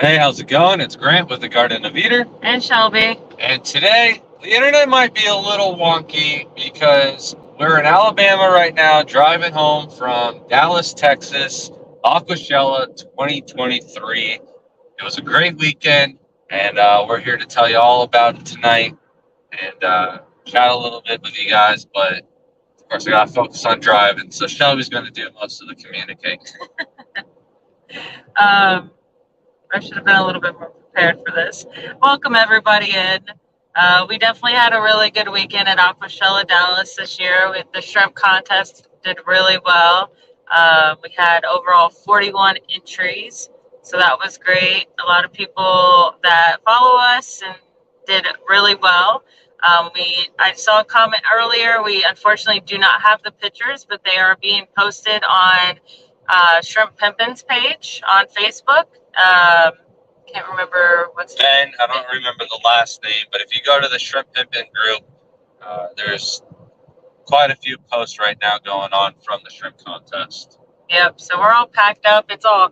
Hey, how's it going? It's Grant with the Garden of Eater. And Shelby. And today, the internet might be a little wonky because we're in Alabama right now, driving home from Dallas, Texas, Aquashella 2023. It was a great weekend, and we're here to tell you all about it tonight and chat a little bit with you guys. But of course, I got to focus on driving, so Shelby's going to do most of the communicating. I should have been a little bit more prepared for this. Welcome everybody in. We definitely had a really good weekend at Aquashella, Dallas this year. The shrimp contest did really well. We had overall 41 entries, so that was great. A lot of people that follow us and did really well. I saw a comment earlier. We unfortunately do not have the pictures, but they are being posted on Shrimp Pimpin's page on Facebook. Can't remember what's Ben, I don't remember the last name, but if you go to the Shrimp Pimpin group, there's quite a few posts right now going on from the shrimp contest. Yep, so we're all packed up. It's all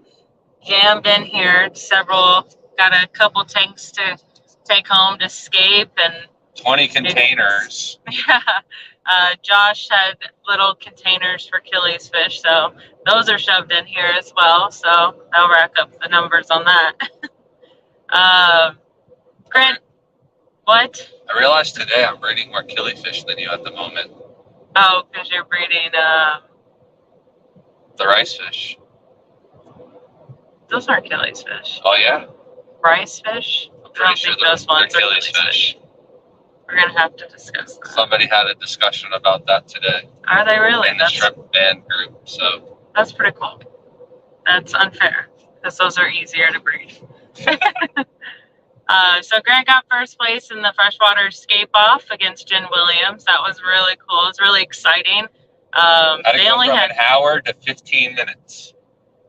jammed in here. Got a couple tanks to take home to escape and 20 containers. Yeah. Josh had little containers for Achilles fish, so those are shoved in here as well. So that'll rack up the numbers on that. Grant, what? I realized today I'm breeding more killifish than you at the moment. Oh, because you're breeding the rice fish. Those aren't Achilles fish. Oh yeah? Rice fish? I'm pretty sure those ones are Achilles fish. We're going to have to discuss that. Somebody had a discussion about that today. Are they really? In the shrimp band group, so. That's pretty cool. That's unfair, because those are easier to breed. So Grant got first place in the freshwater escape off against Jen Williams. That was really cool. It was really exciting. They only had an hour to 15 minutes.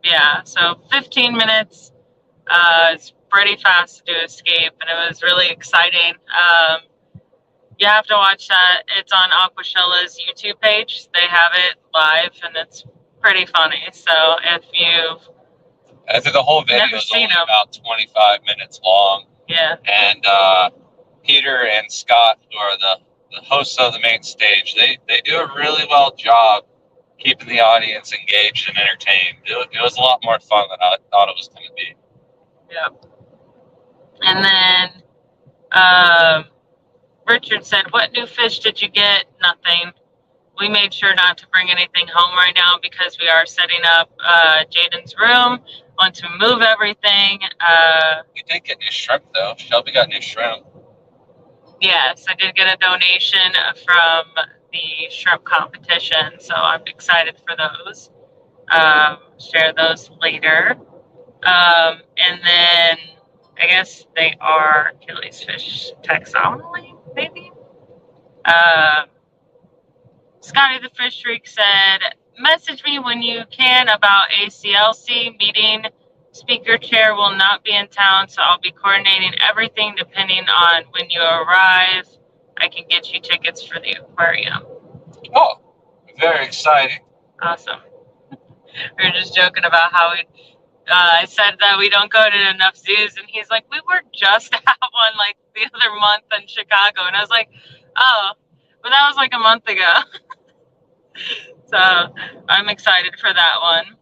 Yeah, so 15 minutes. It's pretty fast to do escape, and it was really exciting. You have to watch that. It's on Aquashella's YouTube page. They have it live, and it's pretty funny. So I think the whole video is only about 25 minutes long. Yeah. And Peter and Scott, who are the hosts of the main stage, they do a really well job keeping the audience engaged and entertained. It was a lot more fun than I thought it was going to be. Yeah. And then Richard said, "What new fish did you get?" Nothing. We made sure not to bring anything home right now because we are setting up Jaden's room. Want to move everything. We did get new shrimp though. Shelby got new shrimp. Yes, I did get a donation from the shrimp competition, so I'm excited for those. Share those later. And then I guess they are Achilles fish taxonomy, maybe? Scotty the Fish Freak said, "Message me when you can about ACLC meeting. Speaker chair will not be in town, so I'll be coordinating everything depending on when you arrive. I can get you tickets for the aquarium." Oh, very exciting. Awesome. We were just joking about how I said that we don't go to enough zoos, and he's like, "We were just at one like the other month in Chicago," and I was like, "Oh, but that was like a month ago." So I'm excited for that one.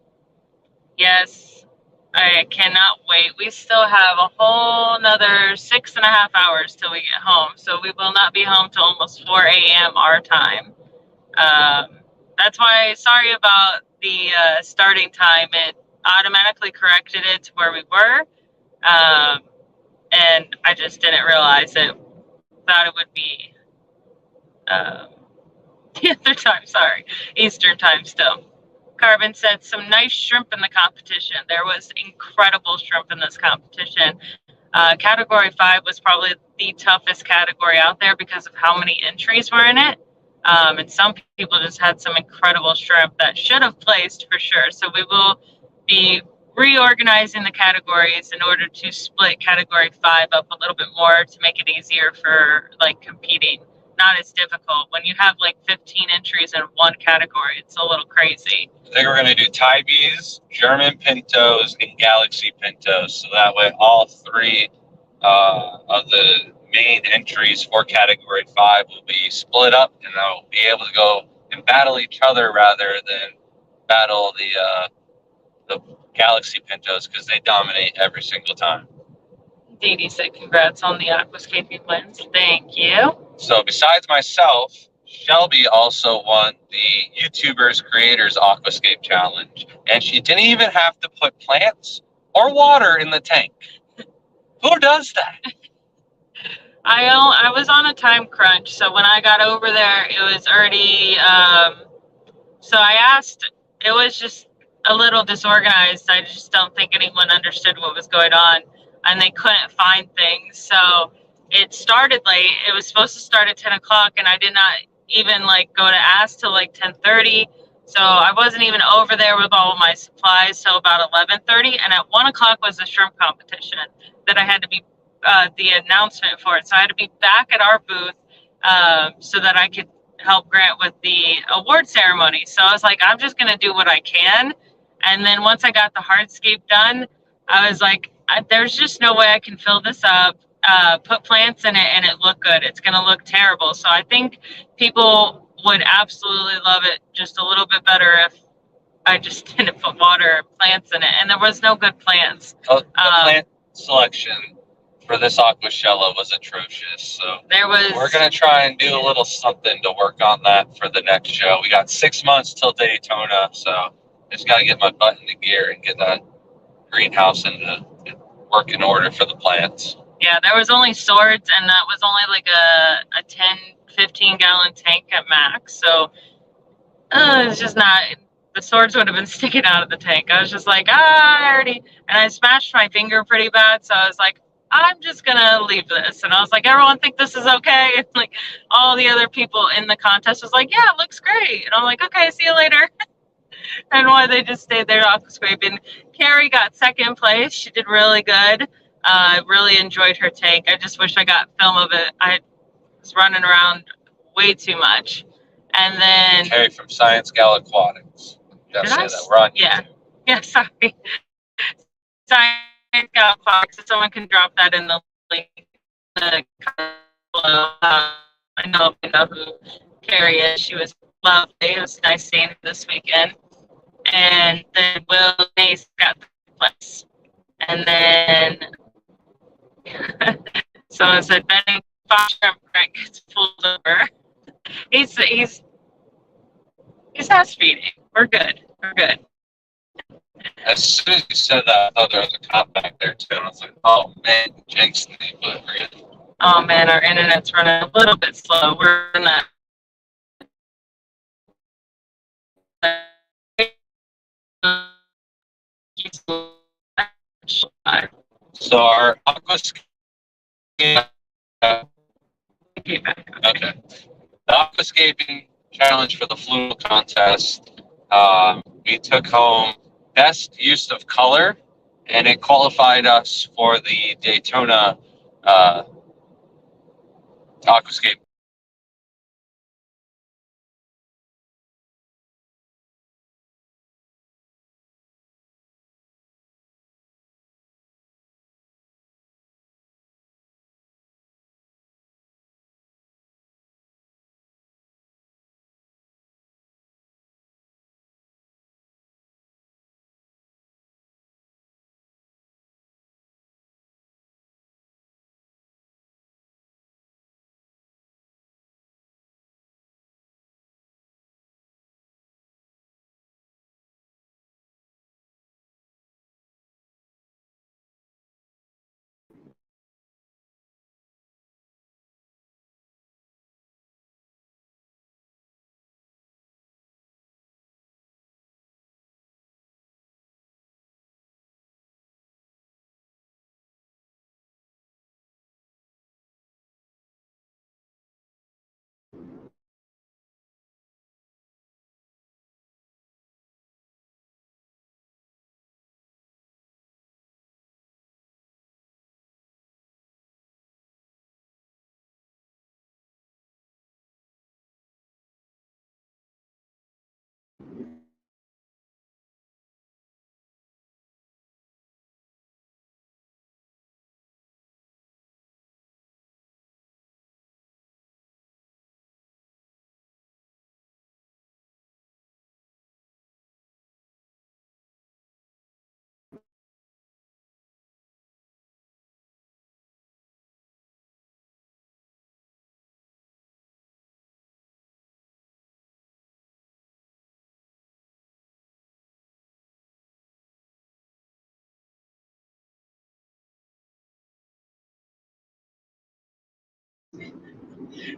Yes, I cannot wait. We still have a whole another 6.5 hours till we get home, so we will not be home till almost 4 a.m. our time. That's why, sorry about the starting time. It automatically corrected it to where we were, and I just didn't realize it. Thought it would be the other time, sorry, Eastern time still. Carbon said, "Some nice shrimp in the competition." There was incredible shrimp in this competition. Category 5 was probably the toughest category out there because of how many entries were in it. And some people just had some incredible shrimp that should have placed for sure. So we will be reorganizing the categories in order to split category 5 up a little bit more to make it easier for like competing. not as difficult. When you have like 15 entries in one category, it's a little crazy. I think we're going to do Tybees, German Pintos, and Galaxy Pintos. So that way all three of the main entries for Category 5 will be split up, and they'll be able to go and battle each other rather than battle the Galaxy Pintos, because they dominate every single time. Dee Dee said congrats on the aquascaping wins. Thank you. So besides myself, Shelby also won the YouTubers Creators Aquascape Challenge, and she didn't even have to put plants or water in the tank. Who does that? I was on a time crunch, so when I got over there, it was already. So I asked. It was just a little disorganized. I just don't think anyone understood what was going on, and they couldn't find things. So it started late. It was supposed to start at 10 o'clock, and I did not even like go to ask till like 10:30. So I wasn't even over there with all of my supplies till about 11:30. And at 1 o'clock was the shrimp competition that I had to be the announcement for it. So I had to be back at our booth so that I could help Grant with the award ceremony. So I was like, I'm just going to do what I can. And then once I got the hardscape done, I was like, there's just no way I can fill this up, put plants in it, and it look good. It's going to look terrible. So I think people would absolutely love it just a little bit better if I just didn't put water and plants in it. And there was no good plants. The plant selection for this Aquashella was atrocious. So we're going to try and do a little something to work on that for the next show. We got 6 months till Daytona, so just got to get my butt into gear and get that greenhouse into working order for the plants. Yeah, there was only swords, and that was only like a 10, 15 gallon tank at max. So it's just not, the swords would have been sticking out of the tank. I was just like, and I smashed my finger pretty bad. So I was like, I'm just going to leave this. And I was like, everyone think this is okay? And like all the other people in the contest was like, yeah, it looks great. And I'm like, okay, see you later. And why they just stayed there aquascaping. Carrie got second place. She did really good. I really enjoyed her tank. I just wish I got film of it. I was running around way too much. And then Carrie from Science Gal Aquatics. Just say that. We're on YouTube. Yeah, sorry. Science Gal Aquatics. If someone can drop that in the link below. I know who Carrie is. She was lovely. It was nice seeing her this weekend. And then Will Mace got the place. And then someone said Benny Foster gets pulled over. He's ass feeding. We're good. As soon as you said that, I thought there was a cop back there too. And I was like, oh man, jinxed me, but we're good. Oh man, our internet's running a little bit slow. We're in that. So our aquascape. Okay. The aquascaping challenge for the fluid contest, we took home best use of color, and it qualified us for the Daytona aquascape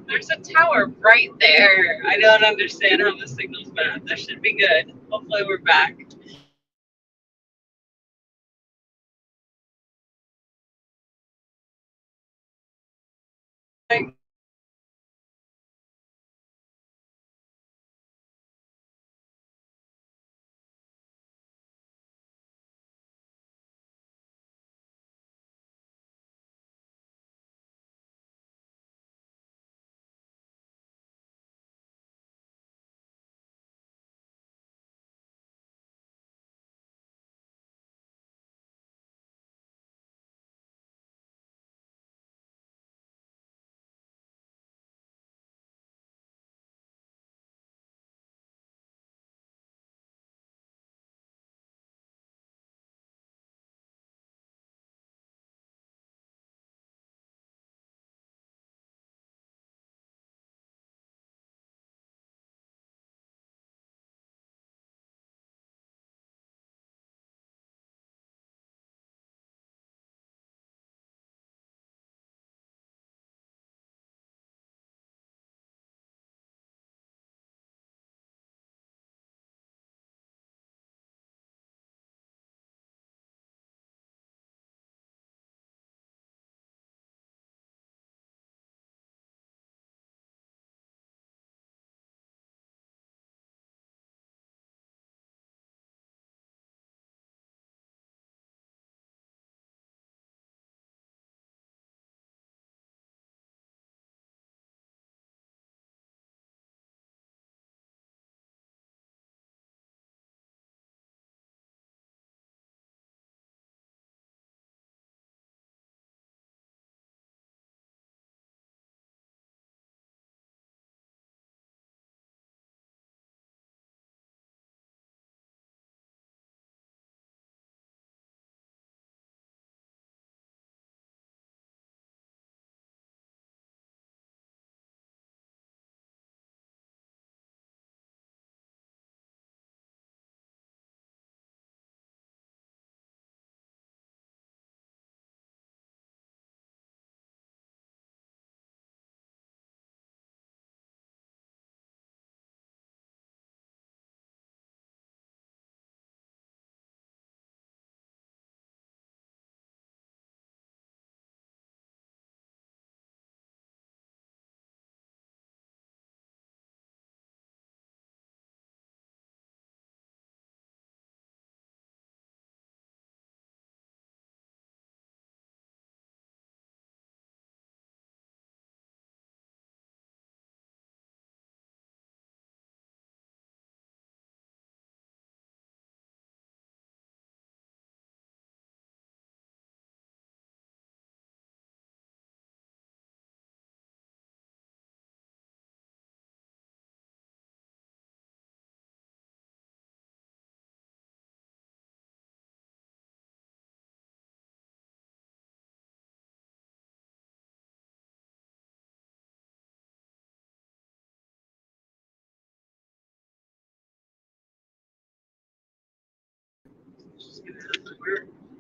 There's a tower right there. I don't understand how the signal's bad. That should be good. Hopefully we're back.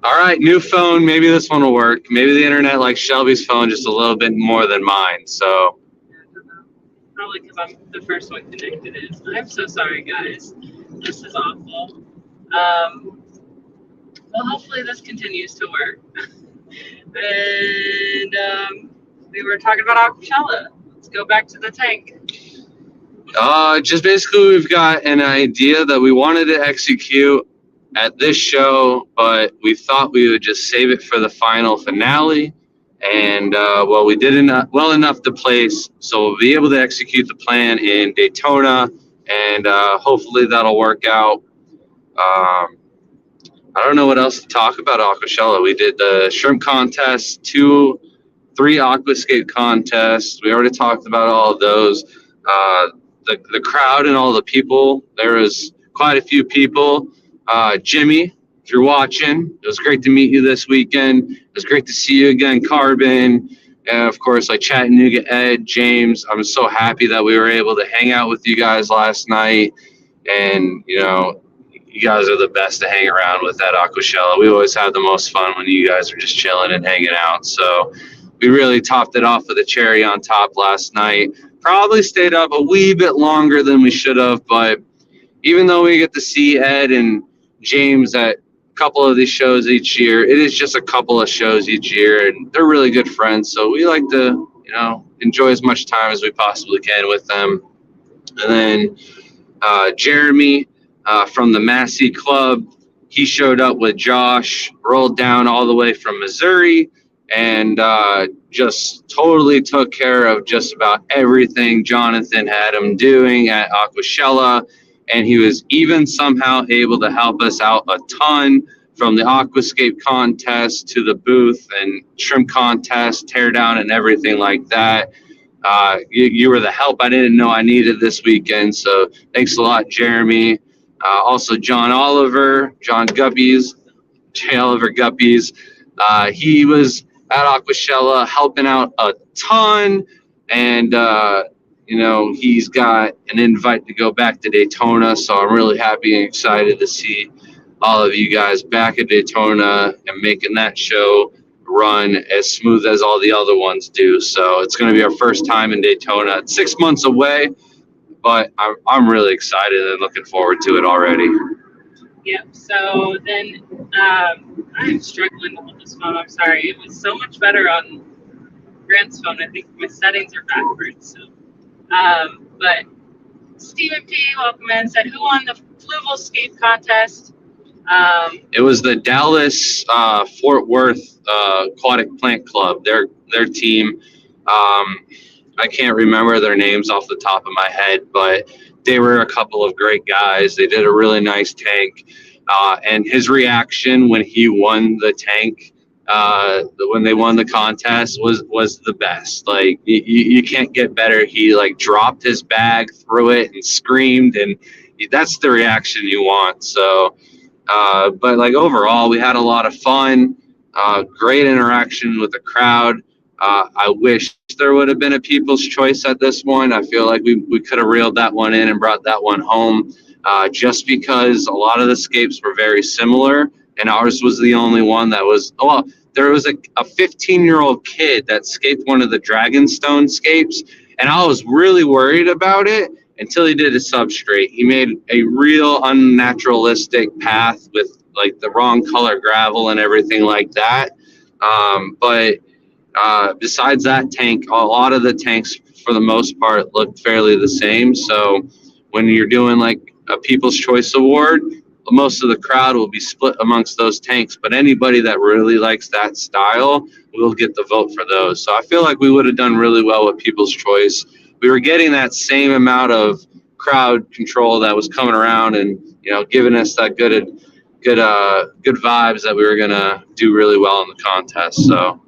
All right, new phone. Maybe this one will work. Maybe the internet likes Shelby's phone just a little bit more than mine. So, Probably because I'm the first one connected in. I'm so sorry, guys. This is awful. Well, hopefully this continues to work. And we were talking about Aquashella. Let's go back to the tank. just basically, we've got an idea that we wanted to execute at this show, but we thought we would just save it for the final finale. And well, we did well enough to place, so we'll be able to execute the plan in Daytona, and hopefully that'll work out. I don't know what else to talk about Aquashella. We did the shrimp contest, 3 aquascape contests. We already talked about all of those. The crowd and all the people. There was quite a few people. Jimmy, if you're watching, it was great to meet you this weekend. It was great to see you again, Carbon. And of course, like Chattanooga, Ed, James. I'm so happy that we were able to hang out with you guys last night. And, you guys are the best to hang around with at Aquashella. We always have the most fun when you guys are just chilling and hanging out. So we really topped it off with a cherry on top last night. Probably stayed up a wee bit longer than we should have, but even though we get to see Ed and James at a couple of these shows each year, it is just a couple of shows each year, and they're really good friends. So we like to, enjoy as much time as we possibly can with them. And then Jeremy from the Massey Club, he showed up with Josh, rolled down all the way from Missouri, and just totally took care of just about everything Jonathan had him doing at Aquashella. And he was even somehow able to help us out a ton, from the aquascape contest to the booth and shrimp contest, teardown, and everything like that. You were the help I didn't know I needed this weekend. So thanks a lot, Jeremy. Also, John Guppies, J. Oliver Guppies. He was at Aquashella helping out a ton. And, he's got an invite to go back to Daytona. So I'm really happy and excited to see all of you guys back at Daytona and making that show run as smooth as all the other ones do. So it's going to be our first time in Daytona. It's 6 months away, but I'm really excited and looking forward to it already. Yep. So then I'm struggling to hold this phone. I'm sorry. It was so much better on Grant's phone. I think my settings are backwards. So, but Stephen P. welcome in, said, who won the Fluval Scape contest? It was the Dallas Fort Worth Aquatic Plant Club. Their team. I can't remember their names off the top of my head, but they were a couple of great guys. They did a really nice tank, and his reaction when he won the tank, when they won the contest, was the best. Like you can't get better. He dropped his bag, threw it, and screamed, and that's the reaction you want. So. But overall, we had a lot of fun, great interaction with the crowd. I wish there would have been a People's Choice at this one. I feel like we could have reeled that one in and brought that one home, just because a lot of the scapes were very similar, and ours was the only one that was, there was a 15-year-old kid that scaped one of the Dragonstone scapes, and I was really worried about it until he did a substrate. He made a real unnaturalistic path with the wrong color gravel and everything like that. But besides that tank, a lot of the tanks for the most part looked fairly the same. So when you're doing a People's Choice Award, most of the crowd will be split amongst those tanks, but anybody that really likes that style will get the vote for those. So I feel like we would have done really well with People's Choice. We were getting that same amount of crowd control that was coming around and giving us that good vibes that we were gonna do really well in the contest. So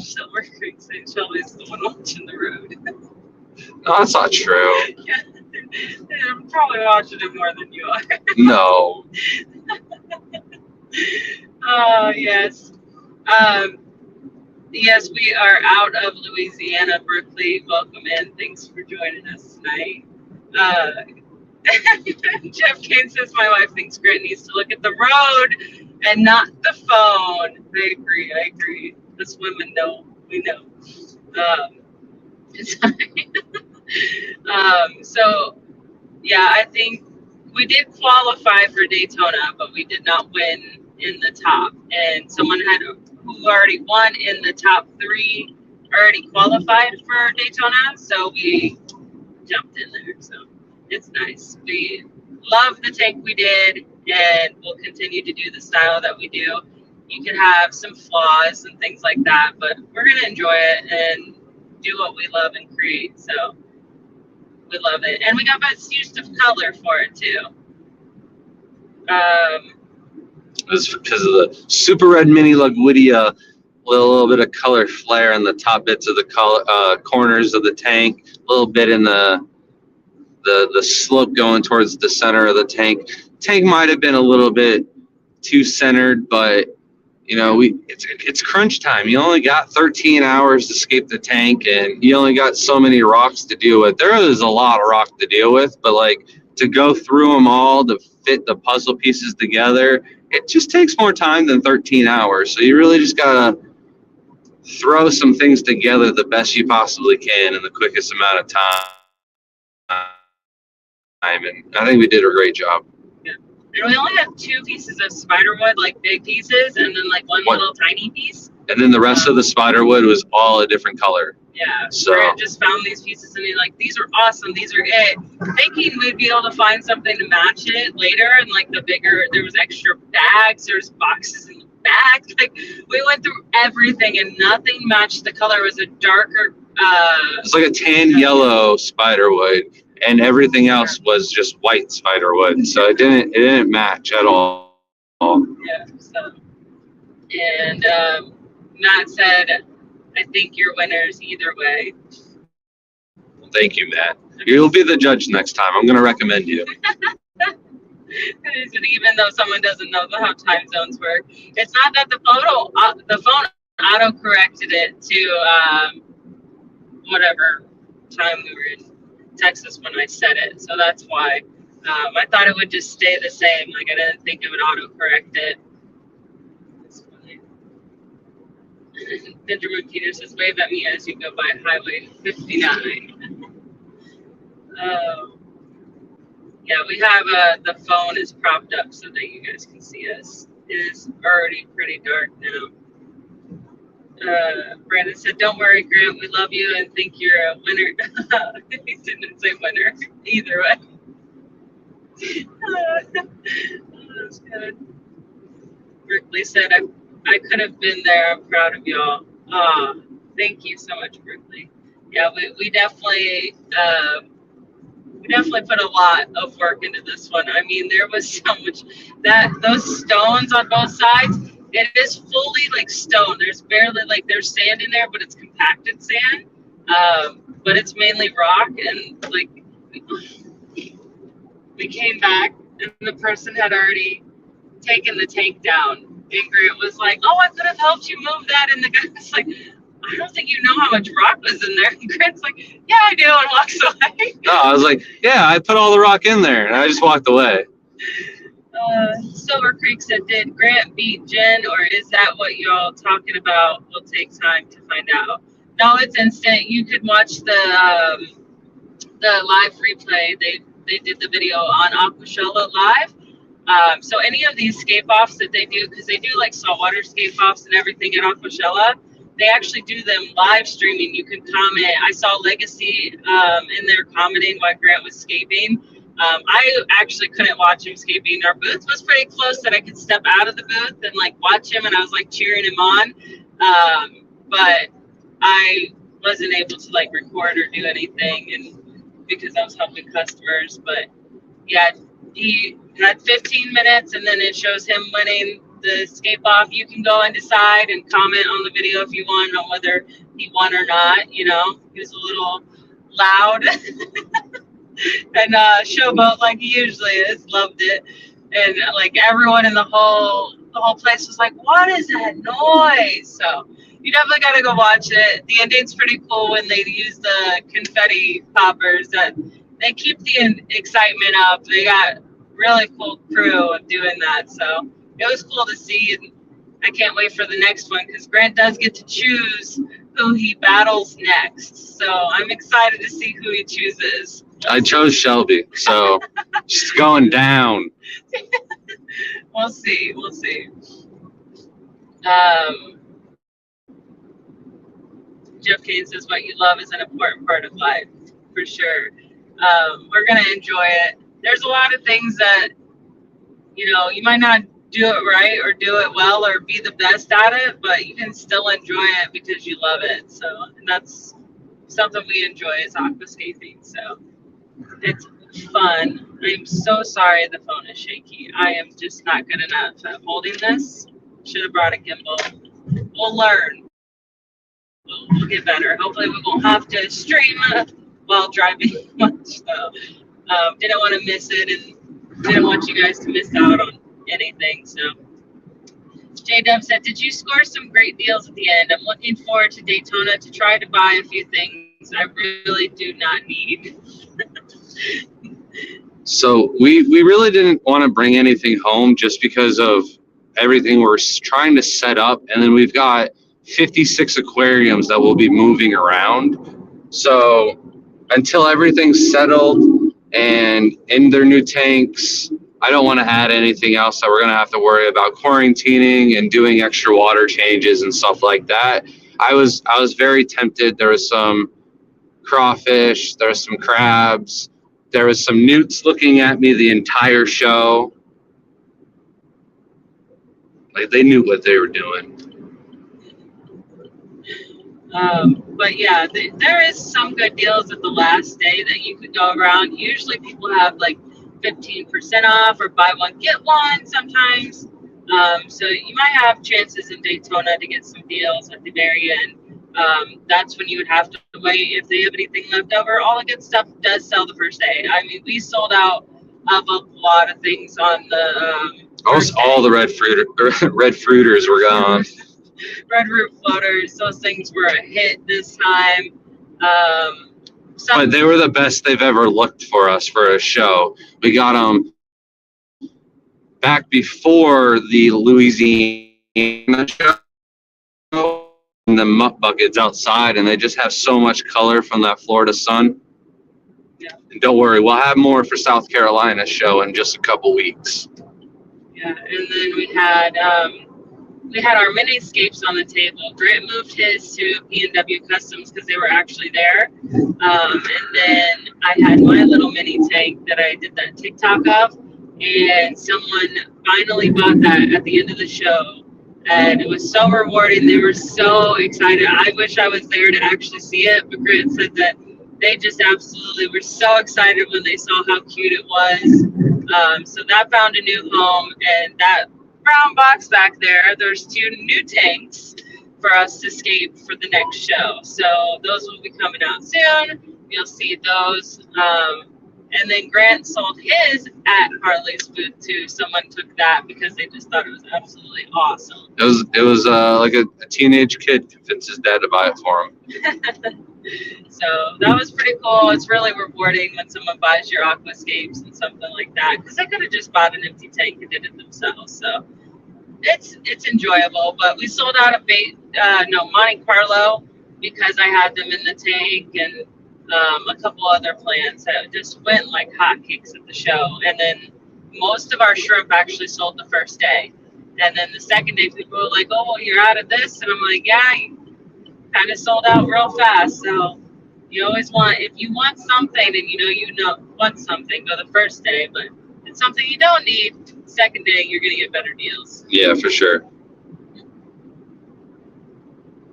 Silver Creek St. Shelby's the one watching the road. No, that's not true. Yeah, I'm probably watching it more than you are. No. Oh yes. Yes, we are out of Louisiana. Berkeley, welcome in. Thanks for joining us tonight. Jeff Kane says, my wife thinks Grant needs to look at the road and not the phone. I agree. Us women know. We know. So, yeah, I think we did qualify for Daytona, but we did not win in the top. And someone who already won in the top 3 already qualified for Daytona, so we jumped in there. So it's nice. We love the tank we did, and we'll continue to do the style that we do. You can have some flaws and things like that, but we're going to enjoy it and do what we love and create. So we love it. And we got best use of color for it, too. It was because of the Super Red Mini Lugwidia, with a little bit of color flare in the top bits of the corners of the tank, a little bit in the slope going towards the center of the tank. Tank might have been a little bit too centered, but it's crunch time. You only got 13 hours to escape the tank, and you only got so many rocks to deal with. There is a lot of rock to deal with, but to go through them all to fit the puzzle pieces together, it just takes more time than 13 hours. So you really just gotta throw some things together the best you possibly can in the quickest amount of time. And I think we did a great job. Yeah. And we only had 2 pieces of spider wood, like big pieces, and then like one little tiny piece. And then the rest of the spider wood was all a different color. Yeah. So Grant just found these pieces and he's like, these are awesome. These are it. Thinking we'd be able to find something to match it later, and like the bigger, there was extra bags, there's boxes in the back. Like we went through everything and nothing matched the color. It was a darker. It's like a tan yellow spider wood, and everything else was just white spider wood. So it didn't match at all. Yeah. So, and Matt said, I think you're winners either way. Well, thank you, Matt. You'll be the judge next time. I'm going to recommend you. Even though someone doesn't know how time zones work, it's not that the phone auto corrected it to whatever time we were in Texas when I said it. So that's why I thought it would just stay the same. Like I didn't think it would auto correct it. Benjamin Peter says, wave at me as you go by Highway 59. Yeah, we have the phone is propped up so that you guys can see us. It is already pretty dark now. Brandon said, don't worry, Grant, we love you and think you're a winner. He didn't say winner either way. That's good. Berkeley said, I could have been there. I'm proud of y'all. Thank you so much, Berkeley. Yeah, we definitely put a lot of work into this one. I mean, there was so much those stones on both sides. It is fully like stone. There's barely there's sand in there, but it's compacted sand. But it's mainly rock, and like we came back and the person had already taken the tank down. And Grant was like, oh, I could have helped you move that. And the guy was like, I don't think you know how much rock was in there. And Grant's like, yeah, I do, and walks away. No, I was like, yeah, I put all the rock in there, and I just walked away. Silver Creek said, did Grant beat Jen, or is that what y'all talking about? Will take time to find out. No, it's instant. You could watch the live replay. They did the video on Aquashella live. So any of these scape offs that they do, because they do like saltwater scape offs and everything at Aquashella, they actually do them live streaming. You can comment. I saw Legacy in there commenting while Grant was scaping. I actually couldn't watch him scaping. Our booth was pretty close that I could step out of the booth and like watch him, and I was like cheering him on. But I wasn't able to like record or do anything, and because I was helping customers. But yeah, he had 15 minutes, and then it shows him winning the scape off. You can go and decide and comment on the video if you want on whether he won or not. You know, he was a little loud and showboat like he usually is. Loved it, and like everyone in the whole place was like, "What is that noise?" So you definitely got to go watch it. The ending's pretty cool when they use the confetti poppers. That they keep the excitement up. They got really cool crew of doing that. So it was cool to see, and I can't wait for the next one because Grant does get to choose who he battles next. So I'm excited to see who he chooses. I chose Shelby, so she's going down. We'll see. We'll see. Jeff Kane says, what you love is an important part of life, for sure. We're going to enjoy it. There's a lot of things that, you know, you might not do it right or do it well or be the best at it, but you can still enjoy it because you love it. So, and that's something we enjoy is aquascaping. So it's fun. I'm so sorry the phone is shaky. I am just not good enough at holding this. Should have brought a gimbal. We'll learn. We'll get better. Hopefully we won't have to stream while driving much. So didn't want to miss it and didn't want you guys to miss out on anything. So J-Dub said, did you score some great deals at the end? I'm looking forward to Daytona to try to buy a few things I really do not need. So we really didn't want to bring anything home just because of everything we're trying to set up. And then we've got 56 aquariums that will be moving around. So until everything's settled and in their new tanks, I don't want to add anything else that we're going to have to worry about quarantining and doing extra water changes and stuff like that. I was very tempted. There was some crawfish, there was some crabs, there was some newts looking at me the entire show. Like they knew what they were doing. But yeah, there is some good deals at the last day that you could go around. Usually people have like 15% off or buy one, get one sometimes. So you might have chances in Daytona to get some deals at the very end. That's when you would have to wait if they have anything left over. All the good stuff does sell the first day. I mean, we sold out of a lot of things on the almost all the red fruiters were gone. Red root floaters, those things were a hit this time. But they were the best they've ever looked for us for a show. We got them back before the Louisiana show, and the muck buckets outside, and they just have so much color from that Florida sun. Yeah. And don't worry, we'll have more for South Carolina show in just a couple weeks. Yeah, and then we had our miniscapes on the table. Grant moved his to P&W Customs because they were actually there. And then I had my little mini tank that I did that TikTok of. And someone finally bought that at the end of the show. And it was so rewarding. They were so excited. I wish I was there to actually see it. But Grant said that they just absolutely were so excited when they saw how cute it was. So that found a new home. And that brown box back there's 2 new tanks for us to scape for the next show. So those will be coming out soon. You'll see those. And then Grant sold his at Harley's booth too. Someone took that because they just thought it was absolutely awesome. It was like a teenage kid convinced his dad to buy it for him. So that was pretty cool. It's really rewarding when someone buys your aquascapes and something like that, because they could have just bought an empty tank and did it themselves. So it's enjoyable. But we sold out of Monte Carlo because I had them in the tank, and a couple other plants that just went like hotcakes at the show. And then most of our shrimp actually sold the first day. And then the second day, people were like, "Oh, well, you're out of this," and I'm like, "Yeah." Kind of sold out real fast. So you always if you want something and you want something, go the first day. But if it's something you don't need, second day you're gonna get better deals. Yeah, for sure.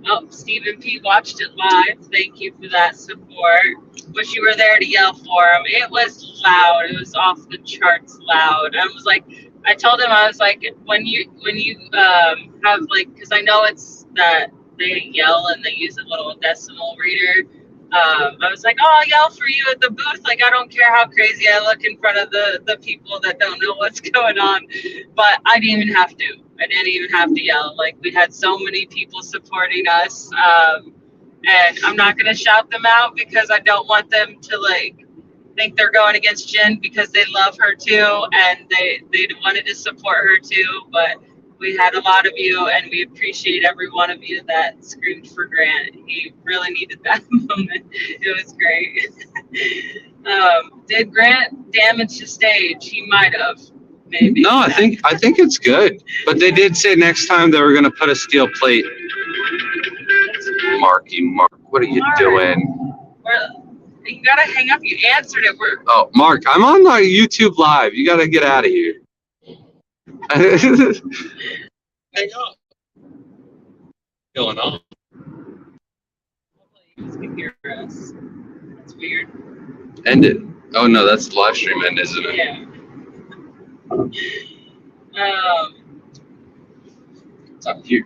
Oh, Stephen P watched it live. Thank you for that support. Wish you were there to yell for him. It was loud. It was off the charts loud. I told him, I was like, when you have like, because I know it's that they yell and they use a little decimal reader. I was like, "Oh, I'll yell for you at the booth. Like, I don't care how crazy I look in front of the people that don't know what's going on." But I didn't even have to. I didn't even have to yell. Like, we had so many people supporting us. And I'm not going to shout them out because I don't want them to, like, think they're going against Jen, because they love her too. And they wanted to support her too. But we had a lot of you, and we appreciate every one of you that screamed for Grant. He really needed that moment. It was great. Did Grant damage the stage? He might have, maybe. No, I think it's good. But they did say next time they were going to put a steel plate. Mark, what are you doing? You gotta hang up. You answered it. Oh, Mark, I'm on my YouTube live. You gotta get out of here. Hang up. What's going on? You can hear us. That's weird. End it. Oh no, that's the live stream end, isn't it? Yeah. It's up here.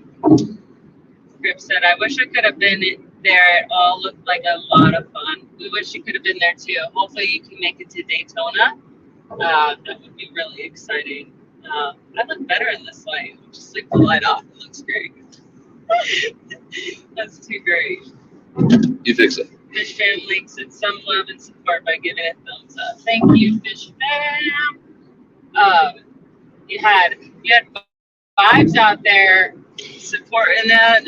Grip said, "I wish I could have been there. It all looked like a lot of fun. We wish you could have been there too. Hopefully you can make it to Daytona. That would be really exciting. I look better in this light. Just leave the light off. It looks great." That's too great. You fix it. Fish Fam links and some love and support by giving it a thumbs up. Thank you, Fish Fam. You had vibes out there supporting that.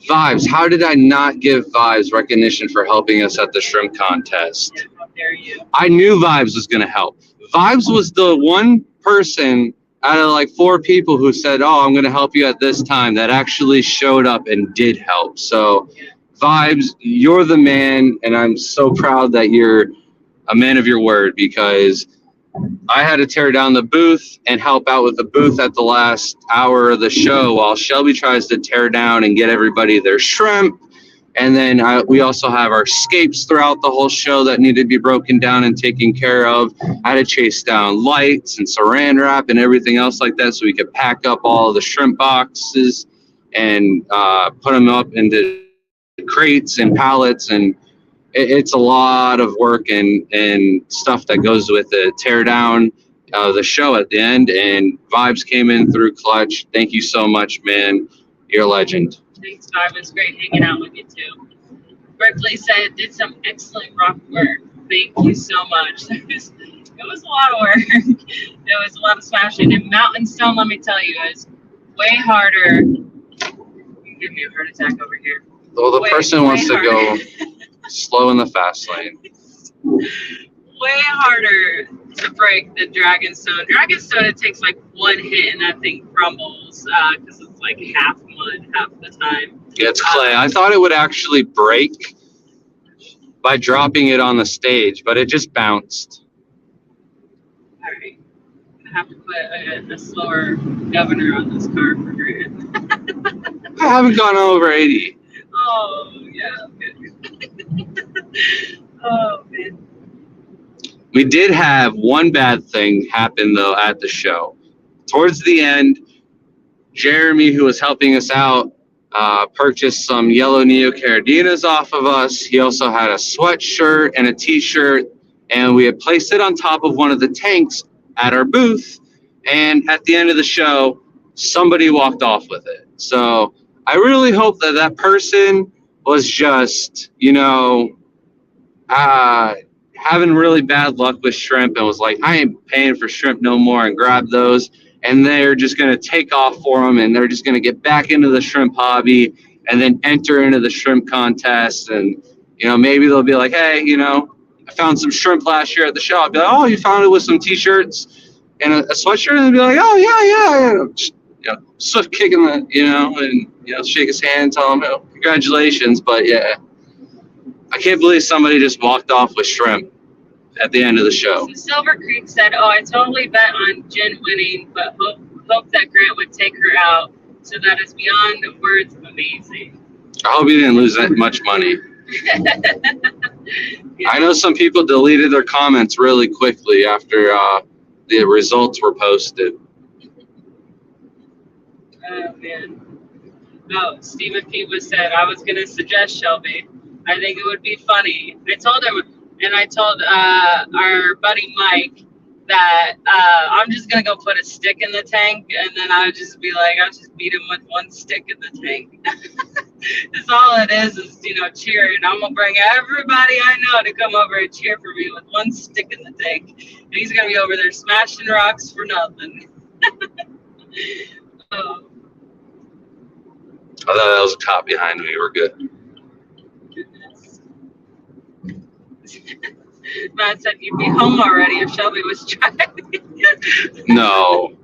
Vibes. How did I not give Vibes recognition for helping us at the shrimp contest? Yeah, how dare you? I knew Vibes was going to help. Vibes was the one person out of like 4 people who said, "Oh, I'm going to help you at this time," that actually showed up and did help. So, Vibes, you're the man, and I'm so proud that you're a man of your word, because I had to tear down the booth and help out with the booth at the last hour of the show while Shelby tries to tear down and get everybody their shrimp. And then we also have our escapes throughout the whole show that need to be broken down and taken care of. I had to chase down lights and saran wrap and everything else like that so we could pack up all the shrimp boxes and put them up into crates and pallets. And it's a lot of work and stuff that goes with it. Tear down the show at the end, and Vibes came in through clutch. Thank you so much, man. You're a legend. Thanks, Vibe. It was great hanging out with you too. Berkeley said did some excellent rock work. Thank you so much. It was a lot of work. It was a lot of smashing. And Mountain Stone, let me tell you, is way harder. You give me a heart attack over here. Well, the person wants to go slow in the fast lane. Way harder to break than Dragonstone. Dragonstone, it takes like one hit and that thing crumbles because it's like half mud half the time. Yeah, it's clay. I thought it would actually break by dropping it on the stage, but it just bounced. All right. I have to put a slower governor on this car for Grant. I haven't gone over 80. Oh, yeah. Good. Oh, man. We did have one bad thing happen, though, at the show. Towards the end, Jeremy, who was helping us out, purchased some yellow neocardinas off of us. He also had a sweatshirt and a t-shirt, and we had placed it on top of one of the tanks at our booth. And at the end of the show, somebody walked off with it. So I really hope that that person was just, having really bad luck with shrimp and was like, I ain't paying for shrimp no more, and grabbed those. And they're just going to take off for them, and they're just going to get back into the shrimp hobby and then enter into the shrimp contest. And, maybe they'll be like, hey, I found some shrimp last year at the show. I'll be like, oh, you found it with some T-shirts and a sweatshirt? And they'll be like, oh, yeah. Just, swift kick in the, and, shake his hand, tell him, congratulations. But, yeah, I can't believe somebody just walked off with shrimp at the end of the show. So Silver Creek said, I totally bet on Jen winning, but hope that Grant would take her out. So that is beyond words of amazing. I hope you didn't lose that much money. Yeah. I know some people deleted their comments really quickly after the results were posted. Oh, man. Oh, Stephen P. said, I was going to suggest Shelby. I think it would be funny. I told him, and I told our buddy Mike that I'm just going to go put a stick in the tank, and then I'll just beat him with one stick in the tank. That's all it is, cheering. I'm going to bring everybody I know to come over and cheer for me with one stick in the tank. And he's going to be over there smashing rocks for nothing. Oh. I thought that was a cop behind me. We're good. Matt said you'd be home already if Shelby was driving. No.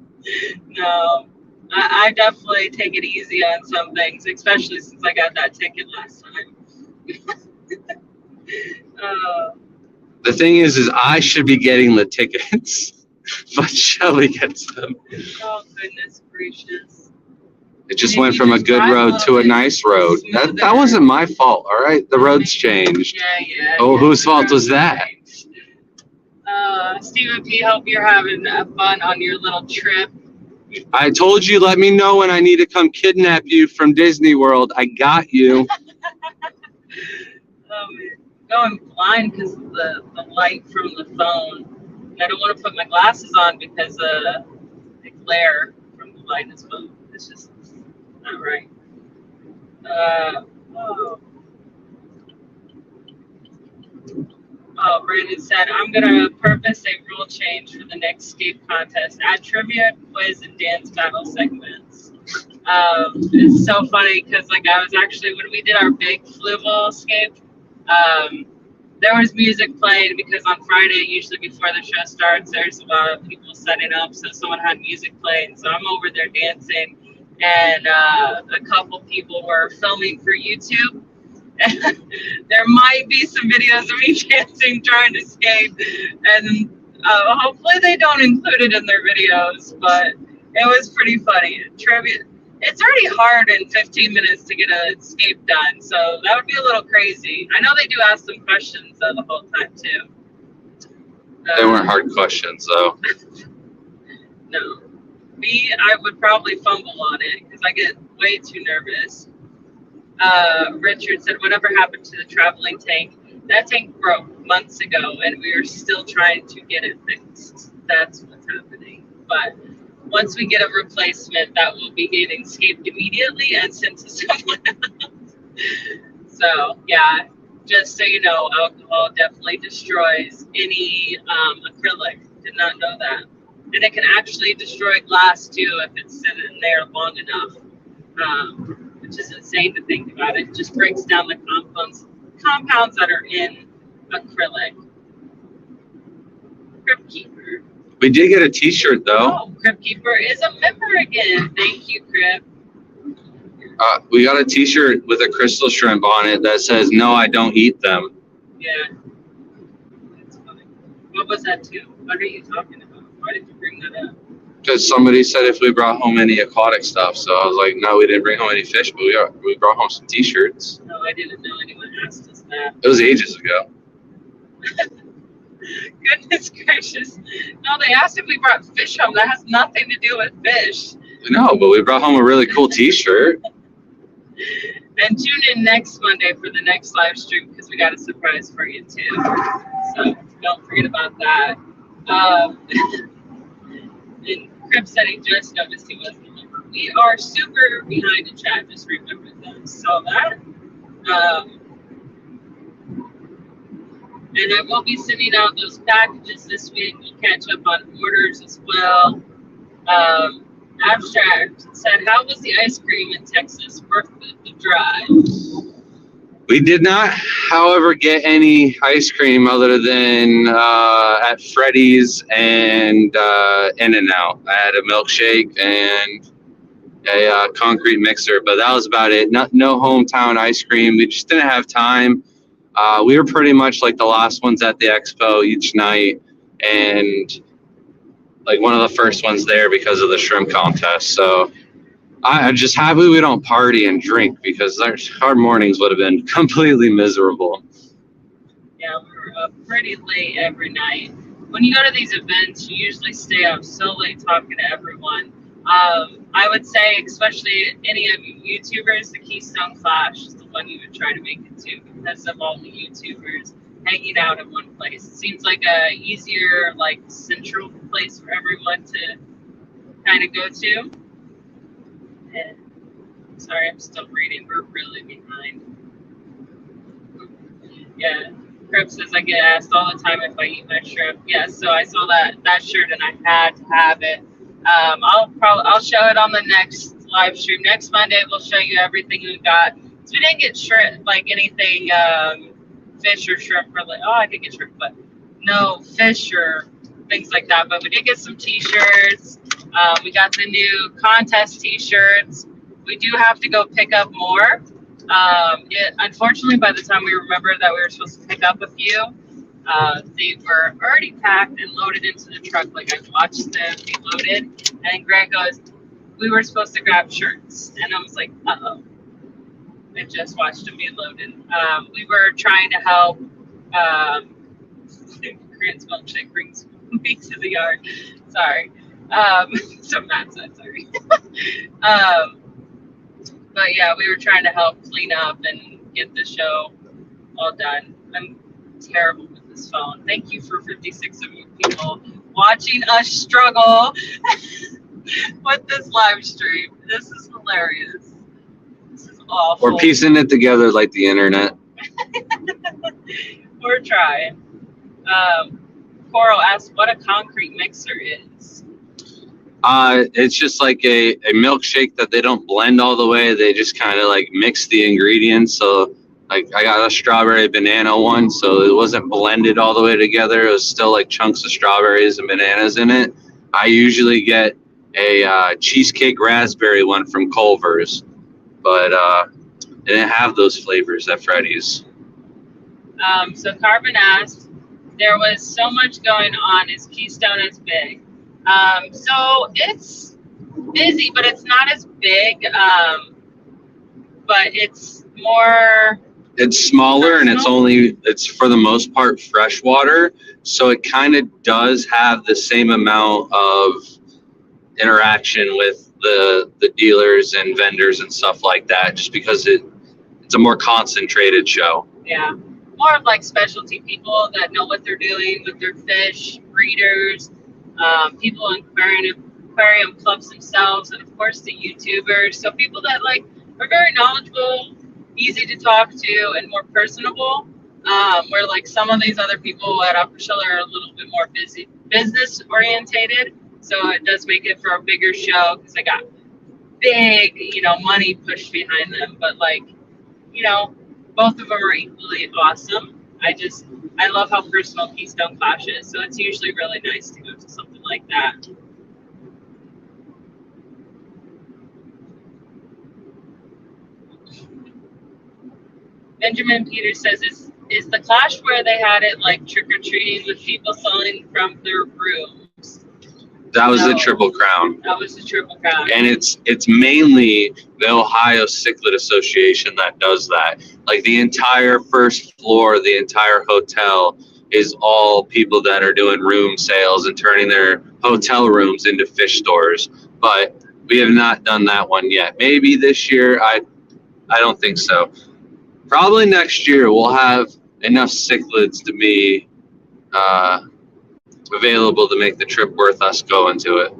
No. I definitely take it easy on some things, especially since I got that ticket last time. The thing is I should be getting the tickets, but Shelby gets them. Oh, goodness gracious. It just went from a good road to a nice road. That wasn't my fault, all right? The road's changed. Yeah. Oh, whose fault was that? Stephen P., hope you're having fun on your little trip. I told you, let me know when I need to come kidnap you from Disney World. I got you. Going blind because of the light from the phone. And I don't want to put my glasses on because the glare from the light is phone. It's just not right. Brandon said, I'm going to purpose a rule change for the next escape contest. Add trivia, quiz, and dance battle segments. It's so funny because like I was actually when we did our big fluval escape, um, there was music played because on Friday, usually before the show starts, there's a lot of people setting up. So someone had music playing. So I'm over there dancing, and a couple people were filming for YouTube. There might be some videos of me dancing trying to skate, and hopefully they don't include it in their videos. But it was pretty funny. Trivia. It's already hard in 15 minutes to get a escape done, so that would be a little crazy. I know they do ask some questions the whole time too. They weren't hard questions though. No, me, I would probably fumble on it because I get way too nervous. Richard said, "Whatever happened to the traveling tank? That tank broke months ago, and we are still trying to get it fixed. That's what's happening, but." Once we get a replacement, that will be getting escaped immediately and sent to someone else. So, yeah, just so you know, alcohol definitely destroys any acrylic. Did not know that. And it can actually destroy glass too if it's sitting there long enough, which is insane to think about. It just breaks down the compounds that are in acrylic. Crypt Keeper. We did get a T-shirt though. Oh, Crypt Keeper is a member again. Thank you, Crypt. We got a T-shirt with a crystal shrimp on it that says, "No, I don't eat them." Yeah, that's funny. What was that too? What are you talking about? Why did you bring that up? Because somebody said if we brought home any aquatic stuff, so I was like, "No, we didn't bring home any fish, but we brought home some T-shirts." No, I didn't know anyone asked us that. It was ages ago. Goodness gracious. No, they asked if we brought fish home. That has nothing to do with fish. No, but we brought home a really cool T-shirt. And tune in next Monday for the next live stream because we got a surprise for you too. So don't forget about that. And Crip said he just noticed he wasn't a member. We are super behind in chat. Just remember that. So that. And I will be sending out those packages this week. We'll catch up on orders as well. Abstract said, "How was the ice cream in Texas? Worth the drive?" We did not, however, get any ice cream other than at Freddy's and In-N-Out. I had a milkshake and a concrete mixer, but that was about it. No hometown ice cream. We just didn't have time. We were pretty much like the last ones at the expo each night, and like one of the first ones there because of the shrimp contest. So I'm just happy we don't party and drink because our mornings would have been completely miserable. Yeah, we were up pretty late every night. When you go to these events, you usually stay up so late talking to everyone. I would say, especially any of you YouTubers, the Keystone Clash is the one you would try to make it to because of all the YouTubers hanging out in one place. It seems like a easier, like central place for everyone to kind of go to. And, sorry, I'm still reading. We're really behind. Yeah. Crip says I get asked all the time if I eat my shrimp. Yes, so I saw that shirt and I had to have it. I'll show it on the next live stream. Next Monday we'll show you everything we got. So we didn't get shrimp like anything fish or shrimp really. Oh, I did get shrimp, but no fish or things like that. But we did get some t-shirts. We got the new contest t-shirts. We do have to go pick up more. Unfortunately, by the time we remember that we were supposed to pick up a few, they were already packed and loaded into the truck. Like I watched them be loaded, and Greg goes, "We were supposed to grab shirts," and I was like, "Uh-oh." I just watched them be loaded. We were trying to help. Grant's milkshake brings me to the yard. Sorry. So Matt said sorry. But yeah, we were trying to help clean up and get the show all done. I'm terrible with this phone. Thank you for 56 of you people watching us struggle with this live stream. This is hilarious. This is awful. We're piecing it together like the internet. We're trying. Coral asked what a concrete mixer is. It's just like a milkshake that they don't blend all the way. They just kind of like mix the ingredients. So like I got a strawberry banana one, so it wasn't blended all the way together. It was still like chunks of strawberries and bananas in it. I usually get a cheesecake raspberry one from Culver's, but they didn't have those flavors at Freddy's. So Carbon asked, there was so much going on. Is Keystone as big? So it's busy, but it's not as big. But it's more. It's smaller and it's for the most part freshwater. So it kind of does have the same amount of interaction with the dealers and vendors and stuff like that, just because it's a more concentrated show. Yeah. More of like specialty people that know what they're doing with their fish, breeders, people in aquarium clubs themselves, and of course the YouTubers. So people that like are very knowledgeable, easy to talk to, and more personable. Where like some of these other people at Aquashella are a little bit more business orientated. So it does make it for a bigger show because they got big, money pushed behind them. But like, both of them are equally awesome. I love how personal Keystone Clash is. So it's usually really nice to go to something like that. Benjamin Peters says, is the Clash where they had it like trick-or-treating with people selling from their rooms? That was the Triple Crown. That was the Triple Crown. And it's mainly the Ohio Cichlid Association that does that. Like the entire first floor, the entire hotel is all people that are doing room sales and turning their hotel rooms into fish stores. But we have not done that one yet. Maybe this year. I don't think so. Probably next year we'll have enough cichlids to be available to make the trip worth us going to it.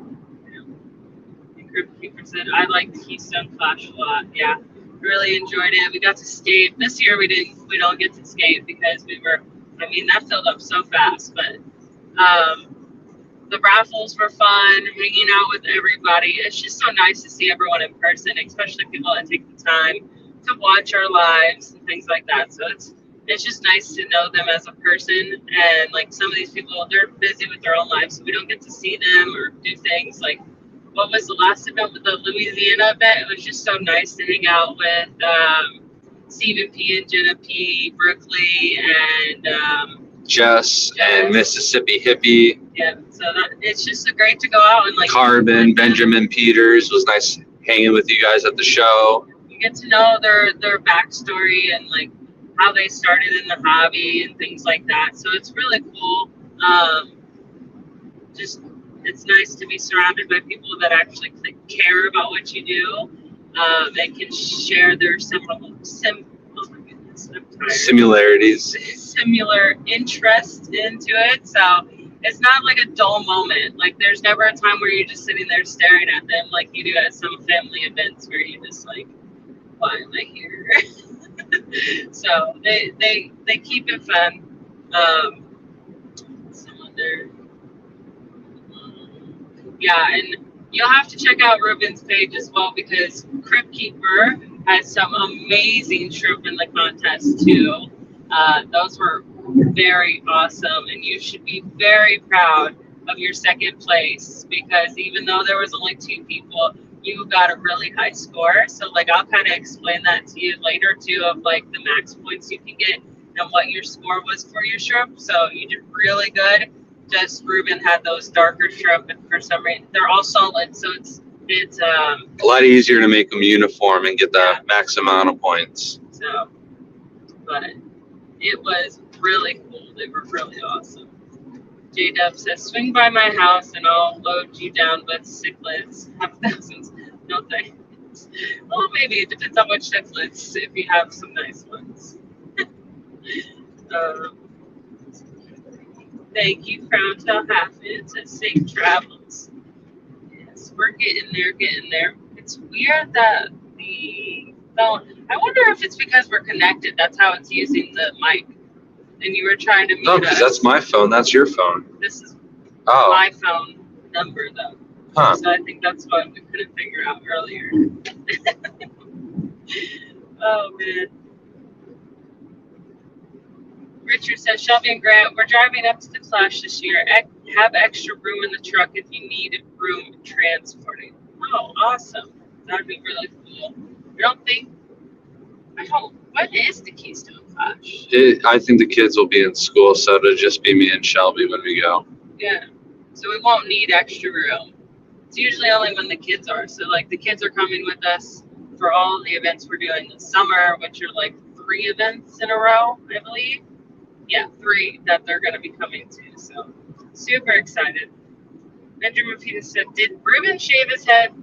Keeper said, I like Keystone Clash a lot. Yeah, really enjoyed it. We got to skate. This year we don't get to skate because that filled up so fast. But the raffles were fun, hanging out with everybody. It's just so nice to see everyone in person, especially people that take the time to watch our lives and things like that. So it's just nice to know them as a person. And like some of these people, they're busy with their own lives, so we don't get to see them or do things. Like what was the last event with the Louisiana event? It was just so nice to hang out with Stephen P. and Jenna P. Berkeley and Jess and Mississippi Hippie. Yeah, so it's just great to go out and like Carbon, Benjamin Peters was nice hanging with you guys at the show. You get to know their backstory and like how they started in the hobby and things like that. So it's really cool. It's nice to be surrounded by people that actually care about what you do and can share their similar interest into it. So it's not like a dull moment. Like there's never a time where you're just sitting there staring at them like you do at some family events where you just like, why am I here? So they keep it fun. Yeah, and you'll have to check out Ruben's page as well because Crypt Keeper has some amazing shrimp in the contest too. Those were very awesome, and you should be very proud of your second place because even though there was only 2 people, you got a really high score. So like I'll kind of explain that to you later too of like the max points you can get and what your score was for your shrimp. So you did really good. Just Ruben had those darker shrimp, and for some reason they're all solid, so it's a lot easier to make them uniform and get the max amount of points. So, but it was really cool. They were really awesome. J-Dub says, swing by my house and I'll load you down with cichlids. Have thousands. No thanks. Well, maybe it depends on which cichlids, if you have some nice ones. Thank you, Crown Tail Half-It. Says safe travels. Yes, we're getting there. It's weird that the phone, I wonder if it's because we're connected. That's how it's using the mic. And you were trying to mute No, because that's my phone. That's your phone. This is my phone number, though. Huh. So I think that's what we couldn't figure out earlier. Oh man. Richard says, Shelby and Grant, we're driving up to the Clash this year. Have extra room in the truck if you need room transporting. Oh, awesome. That would be really cool. When is the Keystone Clash? I think the kids will be in school, so it'll just be me and Shelby when we go. Yeah. So we won't need extra room. It's usually only when the kids are. So, like, the kids are coming with us for all the events we're doing this summer, which are like 3 events in a row, I believe. Yeah, 3 that they're going to be coming to. So, super excited. Benjamin Peter said, did Ruben shave his head?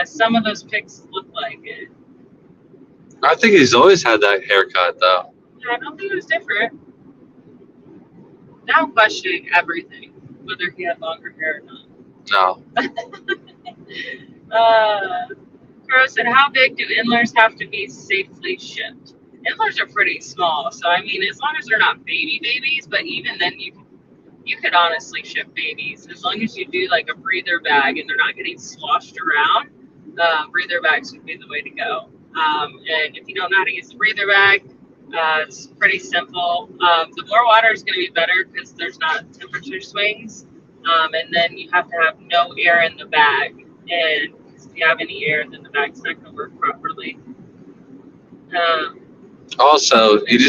Some of those pics look like it. I think he's always had that haircut, though. I don't think it was different. Now I'm questioning everything, whether he had longer hair or not. No. Crow said, how big do in-laws have to be safely shipped? In-laws are pretty small, so I mean, as long as they're not babies, but even then you could honestly ship babies as long as you do like a breather bag and they're not getting sloshed around. Breather bags would be the way to go. And if you don't know how to use the breather bag, it's pretty simple. The more water is going to be better because there's not temperature swings. And then you have to have no air in the bag. And if you have any air, then the bag's not going to work properly. Also, you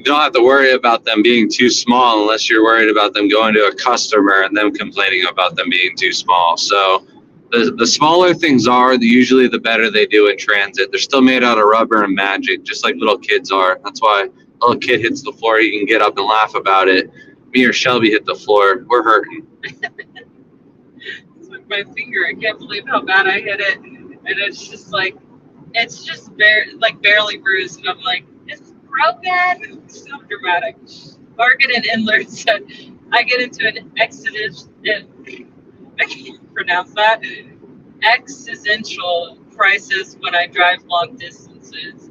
don't have to worry about them being too small unless you're worried about them going to a customer and them complaining about them being too small. So the smaller things are, usually the better they do in transit. They're still made out of rubber and magic, just like little kids are. That's why a little kid hits the floor, you can get up and laugh about it. Me or Shelby hit the floor, we're hurting. It's like my finger. I can't believe how bad I hit it. And it's just barely bruised. And I'm like, it's broken. It's so dramatic. Margaret and Inler said, I get into an I can't pronounce that. Existential crisis when I drive long distances.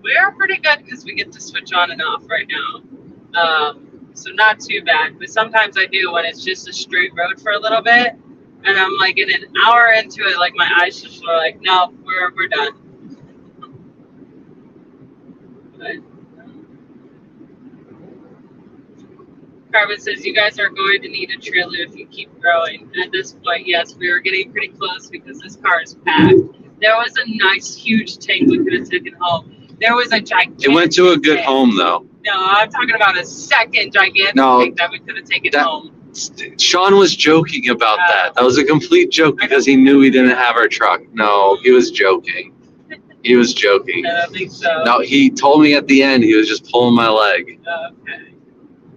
We are pretty good because we get to switch on and off right now. So not too bad. But sometimes I do when it's just a straight road for a little bit. And I'm like in an hour into it, like my eyes just are like, no, we're done. But, Carmen says, you guys are going to need a trailer if you keep growing. At this point, yes, we were getting pretty close because this car is packed. There was a nice, huge tank we could have taken home. There was a gigantic It went to a good tank. home, though. No, I'm talking about a second gigantic tank that we could have taken home. Sean was joking about that. That was a complete joke because he knew we didn't have our truck. No, he was joking. He was joking. I don't think so. No, he told me at the end he was just pulling my leg. Okay.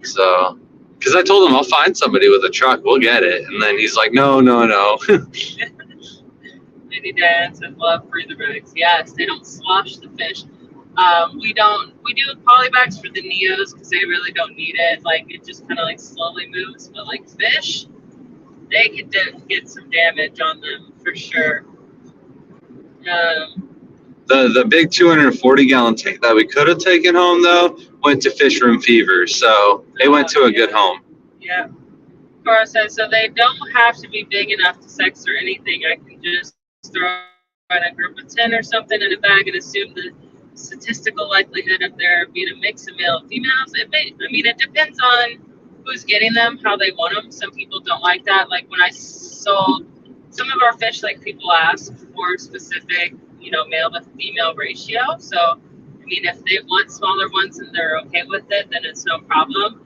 So, because I told him I'll find somebody with a truck, we'll get it. And then he's like, no. Lady Diane says, love breather bags. Yes, they don't slosh the fish. We do polybags for the Neos because they really don't need it. Like, it just kind of like slowly moves. But like fish, they could get some damage on them for sure. The big 240-gallon tank that we could have taken home, though, went to Fish Room Fever. So they went to a good home. Yeah. Cora says, so they don't have to be big enough to sex or anything. I can just throw in a group of 10 or something in a bag and assume the statistical likelihood of there being a mix of male and females. It depends on who's getting them, how they want them. Some people don't like that. Like when I sold some of our fish, like people ask for specific, male to female ratio. So, if they want smaller ones and they're okay with it, then it's no problem.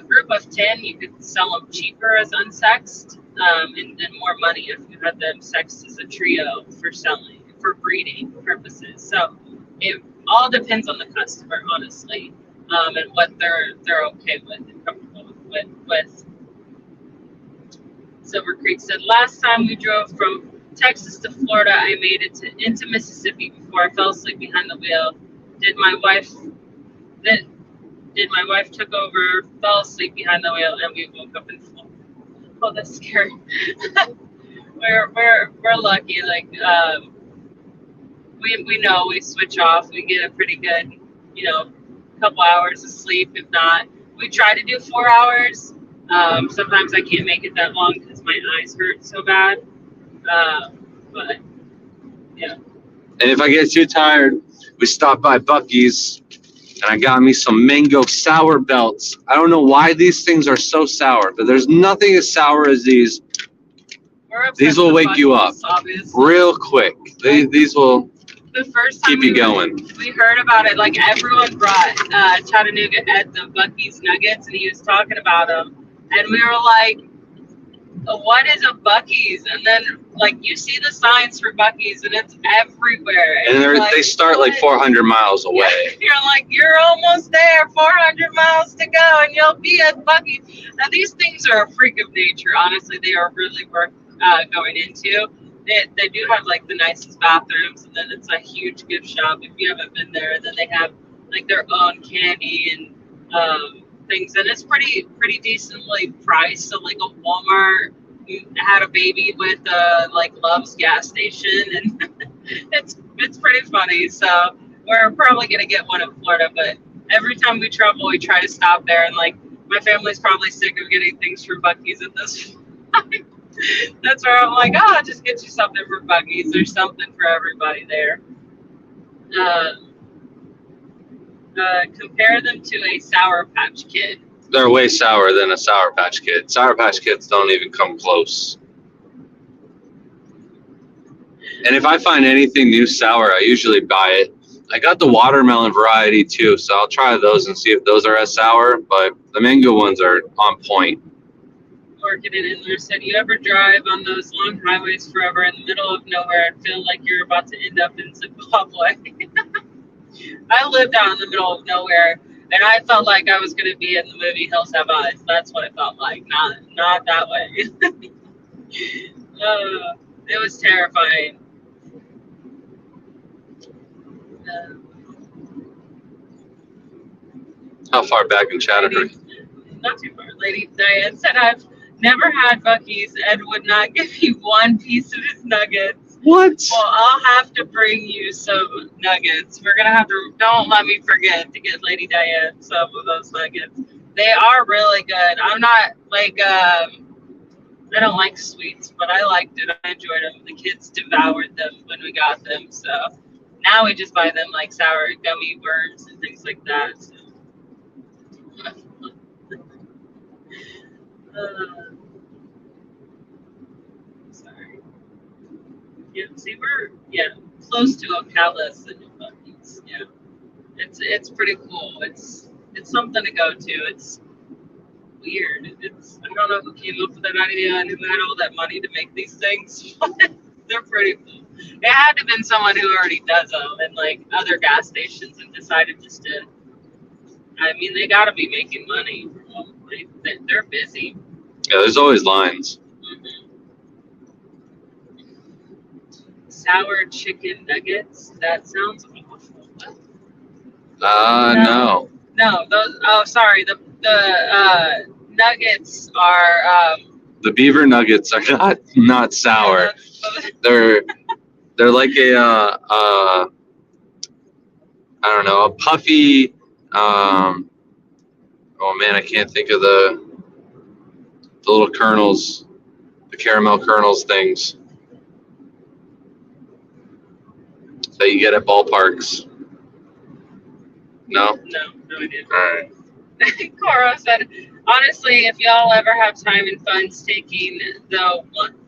Group of 10, you could sell them cheaper as unsexed, and then more money if you had them sexed as a trio for selling, for breeding purposes. So it all depends on the customer, honestly, and what they're okay with and comfortable with. Silver Creek said, last time we drove from Texas to Florida, I made it into Mississippi before I fell asleep behind the wheel. My wife took over, fell asleep behind the wheel, and we woke up in Florida. Oh, that's scary. we're lucky. Like we know we switch off. We get a pretty good, couple hours of sleep. If not, we try to do 4 hours. Sometimes I can't make it that long because my eyes hurt so bad. But yeah. And if I get too tired, we stop by Buc-ee's, and I got me some mango sour belts. I don't know why these things are so sour, but there's nothing as sour as these. These will wake you up real quick. These will the first time keep you going. We heard about it, like everyone brought Chattanooga at the Buc-ee's Nuggets, and he was talking about them, and we were like, what is a Buc-ee's? And then, like, you see the signs for Buc-ee's, and it's everywhere. And they start like 400 miles away. Yeah, you're like, you're almost there, 400 miles to go, and you'll be at Buc-ee's. Now, these things are a freak of nature. Honestly, they are really worth going into. They do have, like, the nicest bathrooms, and then it's a huge gift shop if you haven't been there. And then they have, like, their own candy and things, and it's pretty decently priced. So, like, a Walmart had a baby with like Love's gas station, and it's pretty funny. So we're probably gonna get one in Florida, but every time we travel, we try to stop there. And like, my family's probably sick of getting things from Buc-ee's at this point. That's where I'm like, oh, just get you something from Buc-ee's. There's something for everybody there. Compare them to a Sour Patch Kid. They're way sour than a Sour Patch Kid. Sour Patch Kids don't even come close. And if I find anything new sour, I usually buy it. I got the watermelon variety too, so I'll try those and see if those are as sour, but the mango ones are on point. Working in Inler said, you ever drive on those long highways forever in the middle of nowhere and feel like you're about to end up in Zimbabwe? I lived out in the middle of nowhere, and I felt like I was going to be in the movie Hills Have Eyes. That's what it felt like. Not that way. It was terrifying. How far back in Chattanooga? Not too far. Lady Diane said, I've never had Buc-ee's and would not give you one piece of his nuggets. What? Well, I'll have to bring you some nuggets. We're going to have to, don't let me forget to get Lady Diane some of those nuggets. They are really good. I'm not like, I don't like sweets, but I liked it. I enjoyed them. The kids devoured them when we got them. So now we just buy them like sour gummy worms and things like that. So. Sorry. Yeah, see, we're close to Ocala and Buc-ee's. Yeah, it's pretty cool. It's something to go to. It's weird. I don't know who came up with that idea and who had all that money to make these things. They're pretty cool. It had to have been someone who already does them and like other gas stations and decided just to. I mean, they got to be making money. They're busy. Yeah, there's always lines. Mm-hmm. Sour chicken nuggets. That sounds awful. No. No, those. Oh, sorry. The nuggets are. The beaver nuggets are not sour. They're like a I don't know, a puffy. Oh man, I can't think of the little kernels, the caramel kernels things that you get at ballparks. No? No, I didn't. All right. Cora said, honestly, if y'all ever have time and funds, taking the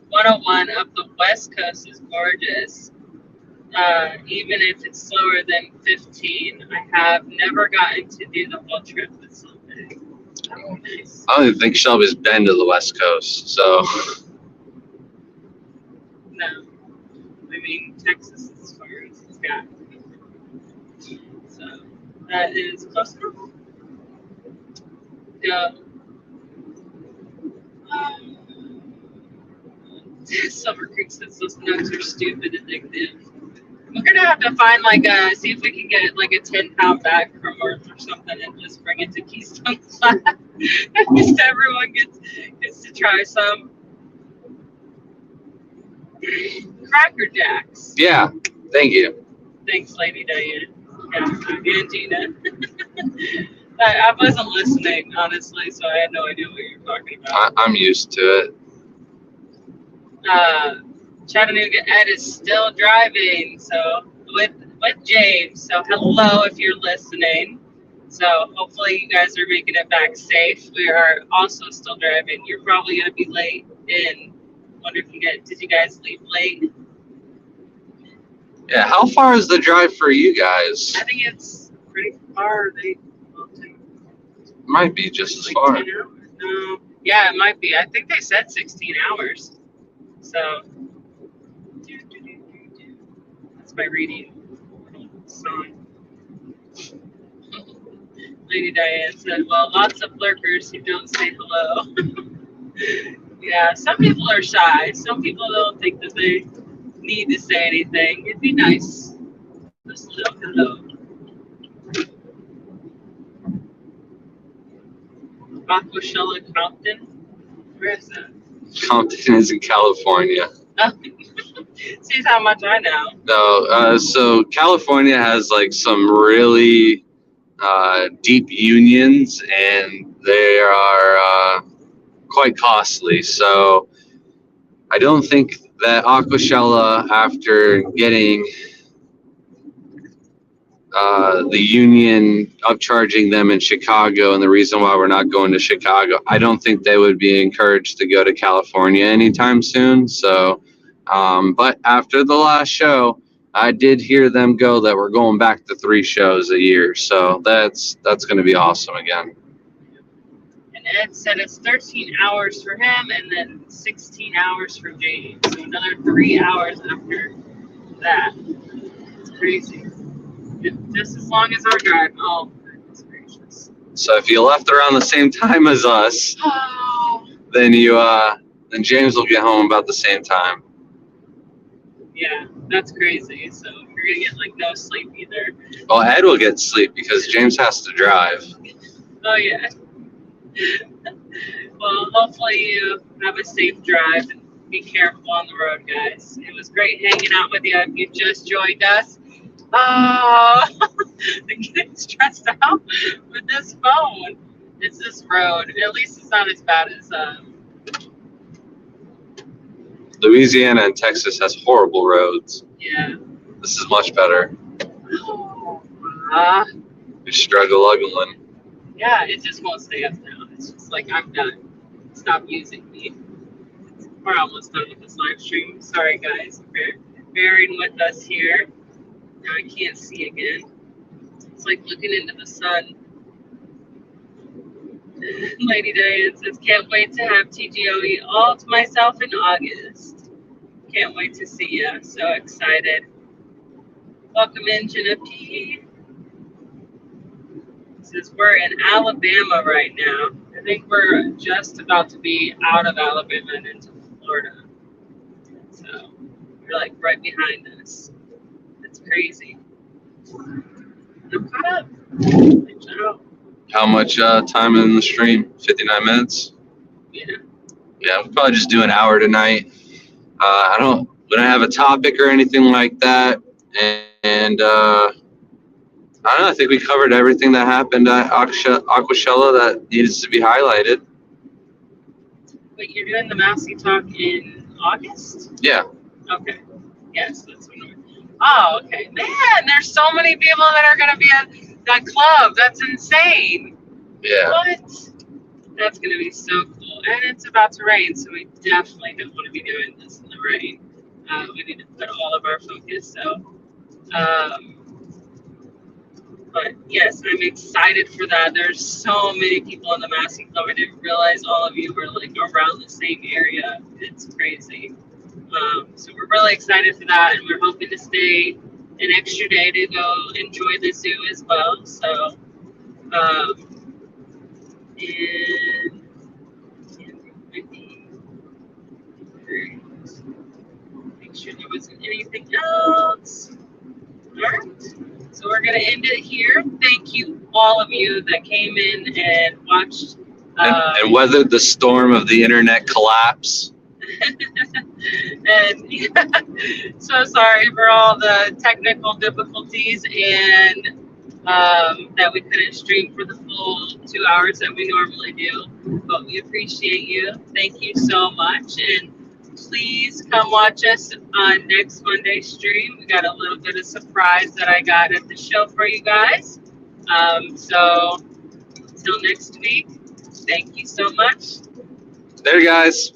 101 up the West Coast is gorgeous. Even if it's slower than 15. I have never gotten to do the whole trip with something. Oh, nice. I don't even think Shelby's been to the West Coast, so. No. I mean, Texas is as far as it's got. So, that is close enough. Yeah. Summer Creek says those nuts are stupid addictive. We're gonna have to find see if we can get like a 10-pound bag from Earth or something and just bring it to Keystone Class. Just everyone gets to try some. Cracker Jacks. Yeah, thank you. Thanks, Lady Diane. Yeah, and Gina. I wasn't listening, honestly, so I had no idea what you were talking about. I'm used to it. Chattanooga Ed is still driving, so with James. So hello if you're listening. So hopefully you guys are making it back safe. We are also still driving. You're probably gonna be late. And wonder if did you guys leave late? Yeah, how far is the drive for you guys? I think it's pretty far. Might be just as like far. 10 hours. No, yeah, it might be. I think they said 16 hours. So that's my reading song. Lady Diane said, well, lots of lurkers who don't say hello. Yeah, some people are shy. Some people don't think that they need to say anything. It'd be nice. Just a little hello. Aquashella Compton? Where is that? Compton is in California. Oh, see how much I know. No, so California has like some really deep unions, and they are quite costly. So I don't think that Aquashella, after getting the union upcharging them in Chicago, and the reason why we're not going to Chicago, I don't think they would be encouraged to go to California anytime soon. So, but after the last show, I did hear them go that we're going back to 3 shows a year. So that's going to be awesome again. And Ed said it's 13 hours for him and then 16 hours for James. So another 3 hours after that. It's crazy. Just as long as our drive. Oh, goodness gracious. So if you left around the same time as us, then then James will get home about the same time. Yeah, that's crazy. So you're gonna get like no sleep either. Well, Ed will get sleep because James has to drive. Oh yeah. Well, hopefully you have a safe drive and be careful on the road, guys. It was great hanging out with you. If you just joined us, oh, I'm getting stressed out with this phone. It's this road. At least it's not as bad as Louisiana and Texas has horrible roads. yeah. This is much better. Oh, You struggle ugly. yeah, it just won't stay up now. It's just like I'm done. Stop using me. We're almost done with this live stream. Sorry guys for bearing with us here. Now I can't see again. It's like looking into the sun. Lady Diane says, can't wait to have TGOE all to myself in August. Can't wait to see you. So excited. Welcome in, Jenna P. Says we're in Alabama right now. I think we're just about to be out of Alabama and into Florida. So you're like right behind us. It's crazy. I'm caught up. How much time in the stream? 59 minutes? Yeah. Yeah, we'll probably just do an hour tonight. We don't have a topic or anything like that. And I don't know, I think we covered everything that happened at Aquashella that needs to be highlighted. Wait, you're doing the Mousy Talk in August? Yeah. Okay. Yes, that's what Oh, okay. Man, there's so many people that are going to be at that club. That's insane. Yeah. What? That's going to be so cool. And it's about to rain, so we definitely don't want to be doing this in the rain. We need to put all of our focus. So, but yes, I'm excited for that. There's so many people in the Massey Club. I didn't realize all of you were like around the same area. It's crazy. So we're really excited for that, and we're hoping to stay an extra day to go enjoy the zoo as well. So, and make sure there wasn't anything else. All right. So we're going to end it here. Thank you, all of you that came in and watched. And weathered the storm of the internet collapse. And so sorry for all the technical difficulties and that we couldn't stream for the full 2 hours that we normally do. But we appreciate you. Thank you so much. And please come watch us on next Monday's stream. We got a little bit of surprise that I got at the show for you guys. So until next week, thank you so much. There, guys.